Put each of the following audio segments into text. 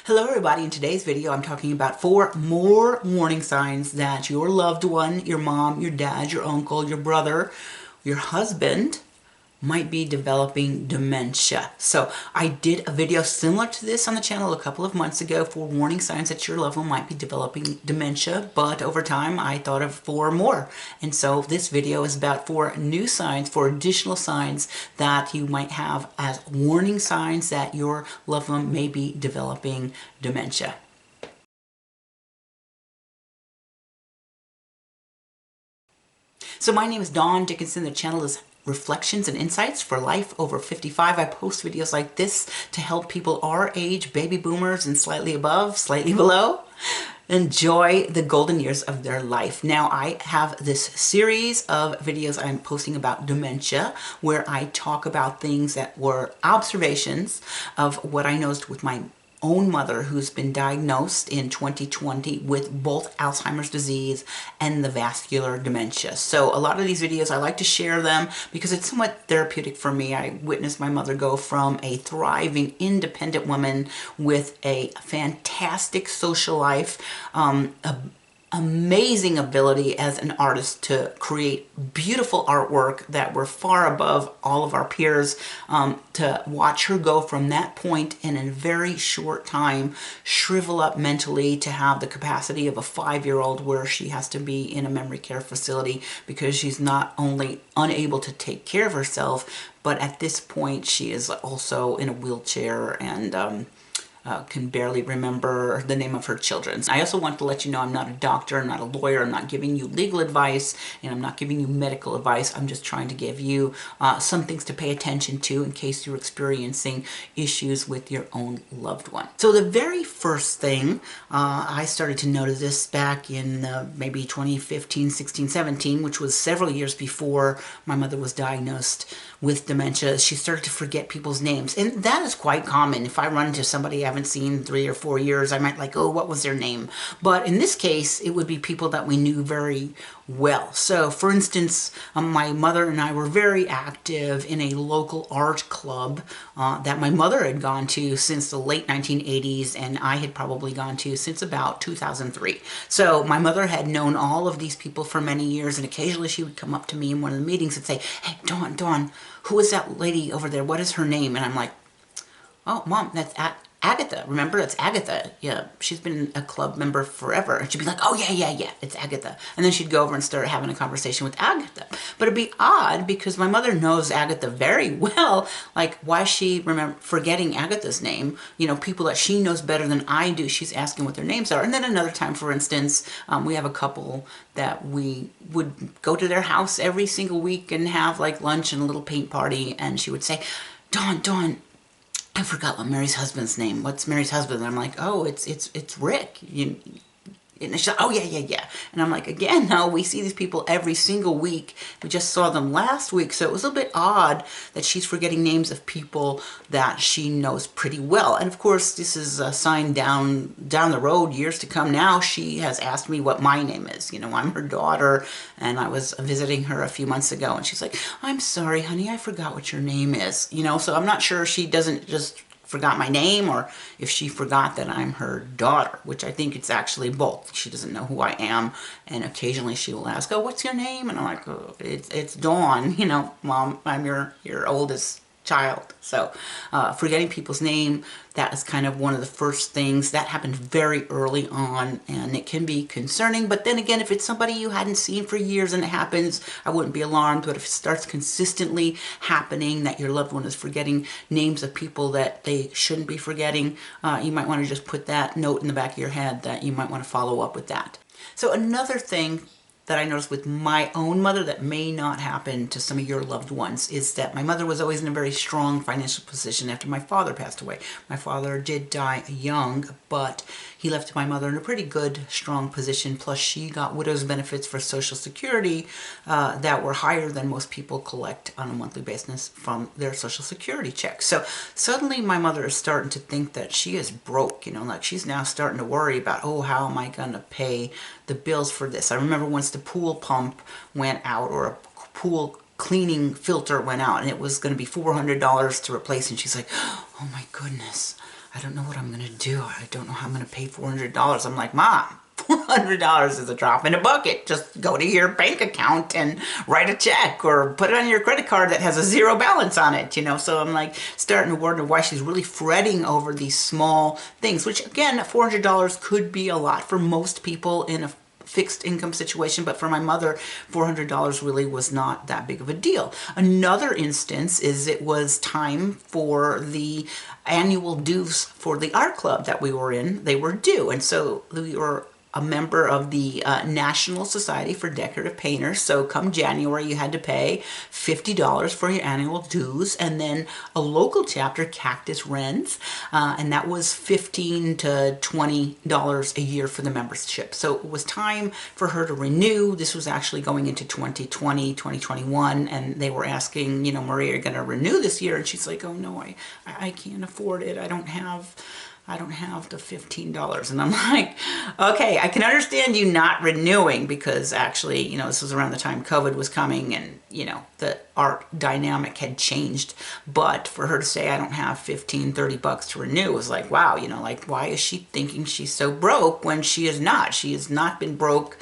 Hello everybody, in today's video I'm talking about 4 more warning signs that your loved one, your mom, your dad, your uncle, your brother, your husband might be developing dementia. So I did a video similar to this on the channel a couple of months ago for warning signs that your loved one might be developing dementia, but over time I thought of 4 more. And so this video is about 4 new signs, 4 additional signs that you might have as warning signs that your loved one may be developing dementia. So my name is Dawn Dickinson. The channel is Reflections and Insights for Life Over 55. I post videos like this to help people our age, baby boomers and slightly above, slightly below, enjoy the golden years of their life. Now I have this series of videos I'm posting about dementia where I talk about things that were observations of what I noticed with my own mother, who's been diagnosed in 2020 with both Alzheimer's disease and the vascular dementia. So a lot of these videos I like to share them because it's somewhat therapeutic for me. I witnessed my mother go from a thriving, independent woman with a fantastic social life, amazing ability as an artist to create beautiful artwork that were far above all of our peers, to watch her go from that point in a very short time shrivel up mentally to have the capacity of a 5-year-old where she has to be in a memory care facility because she's not only unable to take care of herself, but at this point she is also in a wheelchair and can barely remember the name of her children. I also want to let you know I'm not a doctor, I'm not a lawyer, I'm not giving you legal advice, and I'm not giving you medical advice. I'm just trying to give you some things to pay attention to in case you're experiencing issues with your own loved one. So the very first thing, I started to notice this back in maybe 2015, 16, 17, which was several years before my mother was diagnosed with dementia. She started to forget people's names, and that is quite common. If I run into somebody I haven't seen 3 or 4 years, I might like, oh, what was their name? But in this case, it would be people that we knew very well. So for instance, my mother and I were very active in a local art club that my mother had gone to since the late 1980s, and I had probably gone to since about 2003. So my mother had known all of these people for many years, and occasionally she would come up to me in one of the meetings and say, hey, Dawn, who is that lady over there? What is her name? And I'm like, oh, Mom, that's Agatha. Remember, it's Agatha. Yeah, she's been a club member forever. And she'd be like, oh, yeah, it's Agatha. And then she'd go over and start having a conversation with Agatha. But it'd be odd because my mother knows Agatha very well. Like, why is she forgetting Agatha's name? You know, people that she knows better than I do, she's asking what their names are. And then another time, for instance, we have a couple that we would go to their house every single week and have like lunch and a little paint party. And she would say, Dawn, I forgot what Mary's husband's name. What's Mary's husband? And I'm like, oh, it's Rick. And she's like, oh, yeah. And I'm like, again, no, we see these people every single week. We just saw them last week. So it was a bit odd that she's forgetting names of people that she knows pretty well. And of course, this is a sign down the road, years to come now. She has asked me what my name is. You know, I'm her daughter, and I was visiting her a few months ago, and she's like, I'm sorry, honey, I forgot what your name is. You know, so I'm not sure she doesn't just forgot my name or if she forgot that I'm her daughter, which I think it's actually both. She doesn't know who I am, and occasionally she will ask, oh, what's your name? And I'm like, oh, it's Dawn, you know, Mom, I'm your oldest child. So forgetting people's name, that is kind of one of the first things that happened very early on, and it can be concerning. But then again, if it's somebody you hadn't seen for years and it happens, I wouldn't be alarmed. But if it starts consistently happening that your loved one is forgetting names of people that they shouldn't be forgetting, you might want to just put that note in the back of your head that you might want to follow up with that. So another thing that I noticed with my own mother that may not happen to some of your loved ones is that my mother was always in a very strong financial position after my father passed away. My father did die young, but he left my mother in a pretty good, strong position. Plus, she got widow's benefits for Social Security that were higher than most people collect on a monthly basis from their Social Security checks. So suddenly my mother is starting to think that she is broke, you know, like she's now starting to worry about, oh, how am I going to pay the bills for this? I remember once the pool pump went out, or a pool cleaning filter went out, and it was going to be $400 to replace, and she's like, oh my goodness, I don't know what I'm going to do. I don't know how I'm going to pay $400. I'm like, Mom, $400 is a drop in a bucket. Just go to your bank account and write a check or put it on your credit card that has a zero balance on it, you know? So I'm like starting to wonder why she's really fretting over these small things, which again, $400 could be a lot for most people in a fixed income situation, but for my mother, $400 really was not that big of a deal. Another instance is it was time for the annual dues for the art club that we were in. They were due, and so we were a member of the National Society for Decorative Painters. So come January, you had to pay $50 for your annual dues, and then a local chapter, Cactus Wrens, and that was $15 to $20 a year for the membership. So it was time for her to renew. This was actually going into 2020, 2021, and they were asking, you know, Maria, are you going to renew this year? And she's like, oh no, I can't afford it. I don't have the $15. And I'm like, okay, I can understand you not renewing because actually, you know, this was around the time COVID was coming and, you know, the art dynamic had changed. But for her to say, I don't have $15-30 to renew was like, wow, you know, like, why is she thinking she's so broke when she is not? She has not been broke.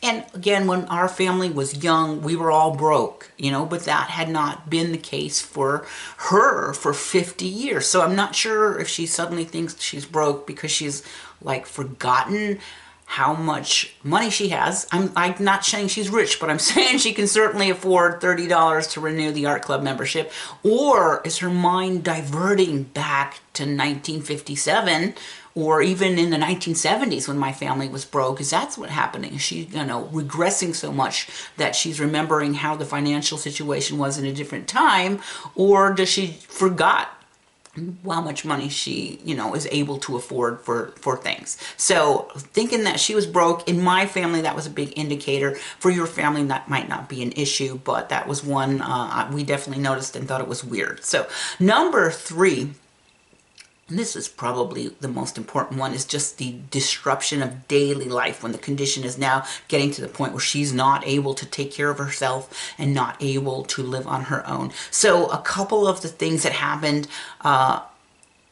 And again, when our family was young, we were all broke, you know, but that had not been the case for her for 50 years. So I'm not sure if she suddenly thinks she's broke because she's like forgotten how much money she has. I'm not saying she's rich, but I'm saying she can certainly afford $30 to renew the art club membership. Or is her mind diverting back to 1957 or even in the 1970s when my family was broke? Because that's what's happening. She's, you know, regressing so much that she's remembering how the financial situation was in a different time, or does she forgot how much money she, you know, is able to afford for things. So thinking that she was broke, in my family, that was a big indicator. For your family, that might not be an issue, but that was one we definitely noticed and thought it was weird. So number 3, and this is probably the most important one, is just the disruption of daily life when the condition is now getting to the point where she's not able to take care of herself and not able to live on her own. So a couple of the things that happened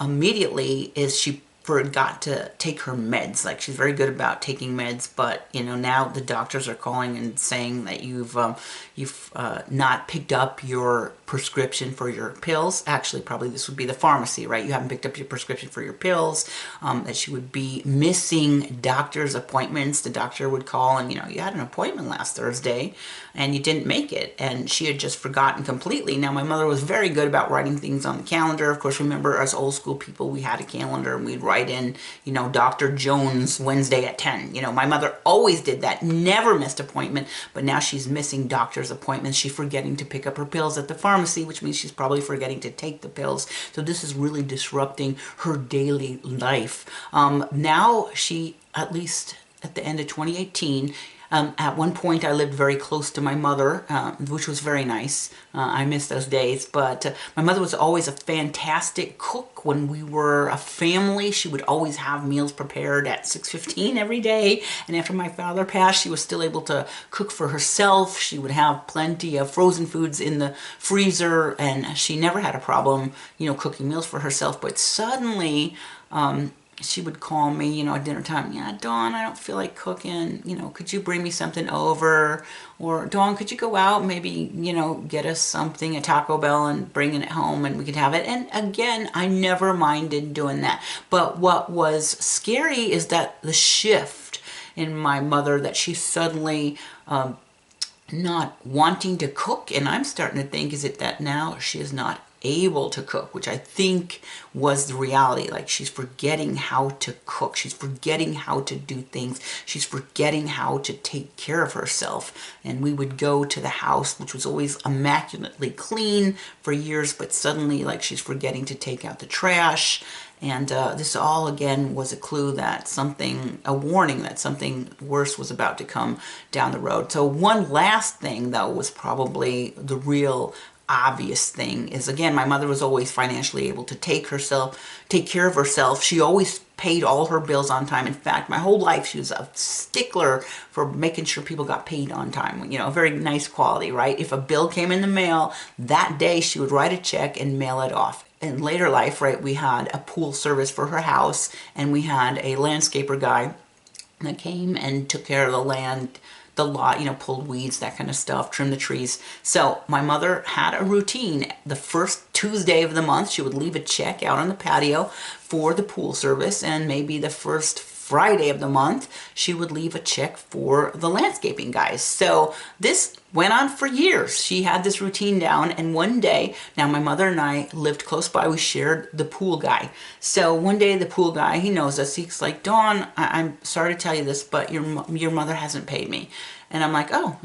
immediately is she forgot to take her meds. Like, she's very good about taking meds, but you know, now the doctors are calling and saying that you've not picked up your prescription for your pills. Actually, probably this would be the pharmacy, right? You haven't picked up your prescription for your pills, that she would be missing doctor's appointments. The doctor would call and, you know, you had an appointment last Thursday and you didn't make it, and she had just forgotten completely. Now, my mother was very good about writing things on the calendar. Of course, remember, as old school people, we had a calendar and we'd write in, you know, Dr. Jones Wednesday at 10. You know, my mother always did that, never missed appointment, but now she's missing doctor's appointments. She's forgetting to pick up her pills at the pharmacy, which means she's probably forgetting to take the pills. So this is really disrupting her daily life. Now she, at least at the end of 2018, at one point, I lived very close to my mother, which was very nice. I miss those days, but my mother was always a fantastic cook. When we were a family, she would always have meals prepared at 6:15 every day, and after my father passed, she was still able to cook for herself. She would have plenty of frozen foods in the freezer, and she never had a problem, you know, cooking meals for herself. But suddenly, she would call me, you know, at dinner time. Yeah, Dawn, I don't feel like cooking. You know, could you bring me something over? Or, Dawn, could you go out, maybe, you know, get us something at Taco Bell and bring it home and we could have it? And again, I never minded doing that. But what was scary is that the shift in my mother, that she suddenly not wanting to cook. And I'm starting to think, is it that now she is not able to cook, which I think was the reality. Like, she's forgetting how to cook. She's forgetting how to do things. She's forgetting how to take care of herself. And we would go to the house, which was always immaculately clean for years, but suddenly, like, she's forgetting to take out the trash. And this all, again, was a clue that something, a warning that something worse was about to come down the road. So one last thing, though, was probably the real obvious thing is, again, my mother was always financially able to take care of herself. She always paid all her bills on time. In fact, my whole life, she was a stickler for making sure people got paid on time. You know, very nice quality, right? If a bill came in the mail, that day she would write a check and mail it off. in later life, right, we had a pool service for her house, and we had a landscaper guy that came and took care of the land, the lot, pulled weeds, that kind of stuff, trimmed the trees. So my mother had a routine. The first Tuesday of the month, she would leave a check out on the patio for the pool service, and maybe the first Friday of the month, she would leave a check for the landscaping guys. So this went on for years. She had this routine down, and one day, now my mother and I lived close by, we shared the pool guy. So one day the pool guy, he knows us, he's like, Dawn, I'm sorry to tell you this, but your mother hasn't paid me. And I'm like, oh,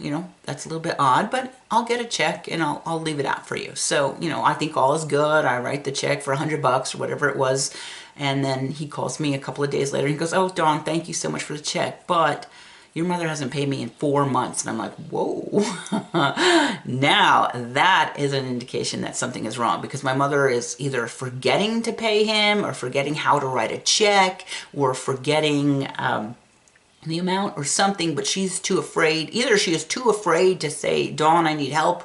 that's a little bit odd, but I'll get a check and I'll leave it out for you. So, I think all is good. I write the check for $100 or whatever it was. And then he calls me a couple of days later. He goes, oh, Dawn, thank you so much for the check, but your mother hasn't paid me in 4 months. And I'm like, whoa. Now that is an indication that something is wrong, because my mother is either forgetting to pay him, or forgetting how to write a check, or forgetting the amount or something, but she's too afraid. Either she is too afraid to say, Dawn, I need help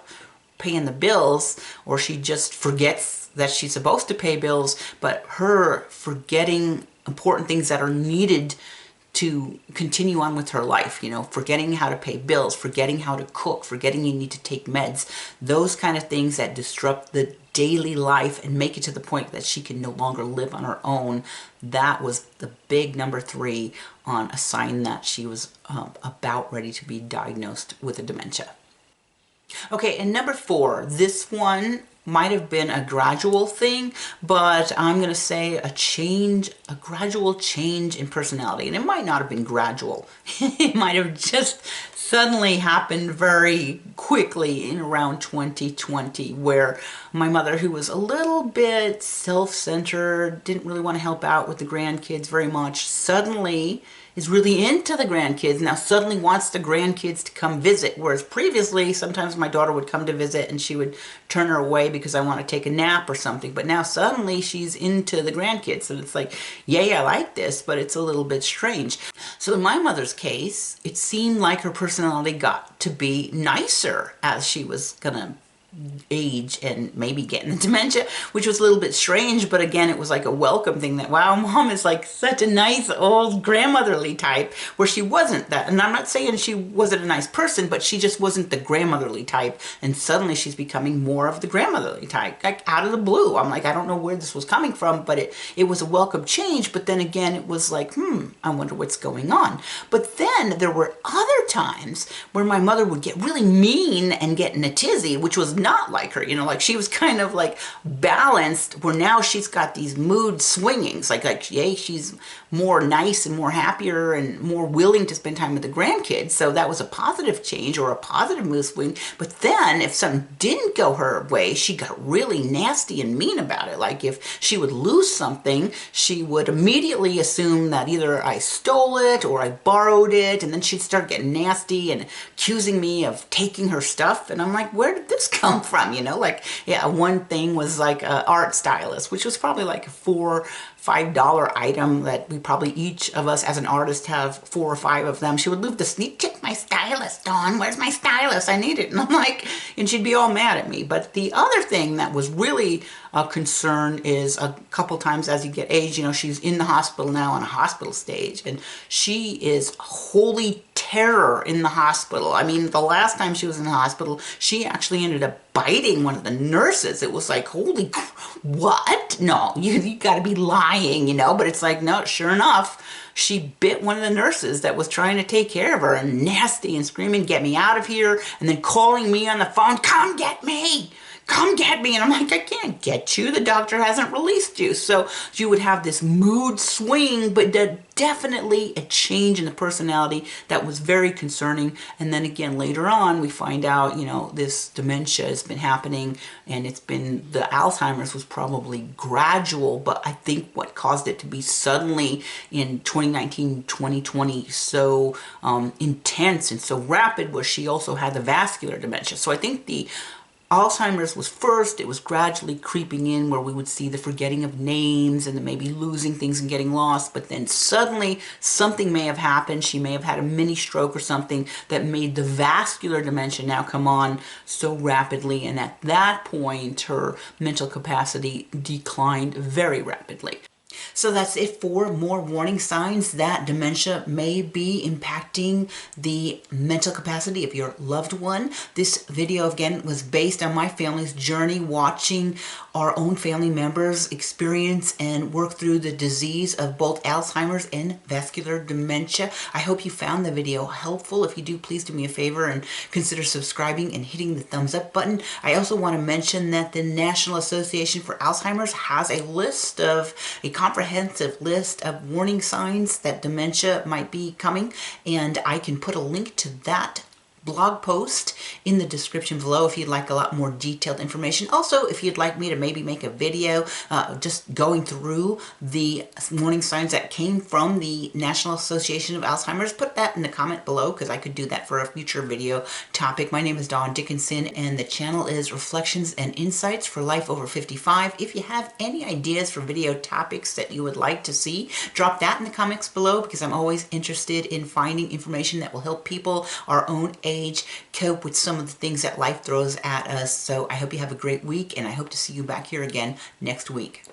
paying the bills, or she just forgets that she's supposed to pay bills, but her forgetting important things that are needed to continue on with her life, forgetting how to pay bills, forgetting how to cook, forgetting you need to take meds, those kind of things that disrupt the daily life and make it to the point that she can no longer live on her own. That was the big number 3 on a sign that she was about ready to be diagnosed with a dementia. Okay, and number 4, this one might have been a gradual thing, but I'm going to say a gradual change in personality. And it might not have been gradual. It might have just suddenly happened very quickly in around 2020, where my mother, who was a little bit self-centered, didn't really want to help out with the grandkids very much, suddenly is really into the grandkids, now suddenly wants the grandkids to come visit, whereas previously sometimes my daughter would come to visit and she would turn her away because I want to take a nap or something, but now suddenly she's into the grandkids, and it's like, yay, I like this, but it's a little bit strange. So in my mother's case, it seemed like her personality got to be nicer as she was gonna age and maybe getting the dementia, which was a little bit strange, but again, it was like a welcome thing that, wow, mom is like such a nice old grandmotherly type, where she wasn't that. And I'm not saying she wasn't a nice person, but she just wasn't the grandmotherly type, and suddenly she's becoming more of the grandmotherly type, like out of the blue. I'm like, I don't know where this was coming from, but it was a welcome change. But then again, it was like, I wonder what's going on. But then there were other times where my mother would get really mean and get in a tizzy, which was not like her, like she was kind of like balanced, where now she's got these mood swingings, like yay, she's more nice and more happier and more willing to spend time with the grandkids. So that was a positive change, or a positive mood swing. But then if something didn't go her way, she got really nasty and mean about it. Like if she would lose something, she would immediately assume that either I stole it or I borrowed it, and then she'd start getting nasty and accusing me of taking her stuff. And I'm like, where did this come from? Like, yeah, one thing was like an art stylus, which was probably like a $4-5 item that we probably each of us as an artist have 4 or 5 of them. She would leave the sneak, check my stylus, Dawn, where's my stylus? I need it. And I'm like, and she'd be all mad at me. But the other thing that was really a concern is a couple times as you get age, she's in the hospital now on a hospital stage, and she is holy terror in the hospital. I mean, the last time she was in the hospital, she actually ended up biting one of the nurses. It was like, holy, what? No, you gotta be lying, but it's like, no, sure enough, she bit one of the nurses that was trying to take care of her, and nasty and screaming, get me out of here, and then calling me on the phone, come get me. Come get me. And I'm like, I can't get you. The doctor hasn't released you. So you would have this mood swing, but definitely a change in the personality that was very concerning. And then again, later on, we find out, this dementia has been happening, and it's been, the Alzheimer's was probably gradual, but I think what caused it to be suddenly in 2019, 2020, so intense and so rapid was she also had the vascular dementia. So I think the Alzheimer's was first. It was gradually creeping in where we would see the forgetting of names and the maybe losing things and getting lost. But then suddenly something may have happened. She may have had a mini stroke or something that made the vascular dementia now come on so rapidly. And at that point, her mental capacity declined very rapidly. So that's it for more warning signs that dementia may be impacting the mental capacity of your loved one. This video, again, was based on my family's journey watching our own family members experience and work through the disease of both Alzheimer's and vascular dementia. I hope you found the video helpful. If you do, please do me a favor and consider subscribing and hitting the thumbs up button. I also want to mention that the National Association for Alzheimer's has a comprehensive list of warning signs that dementia might be coming, and I can put a link to that blog post in the description below if you'd like a lot more detailed information. Also, if you'd like me to maybe make a video just going through the warning signs that came from the National Association of Alzheimer's, put that in the comment below because I could do that for a future video topic. My name is Dawn Dickinson and the channel is Reflections and Insights for Life Over 55. If you have any ideas for video topics that you would like to see, drop that in the comments below because I'm always interested in finding information that will help people our own age cope with some of the things that life throws at us. So I hope you have a great week, and I hope to see you back here again next week.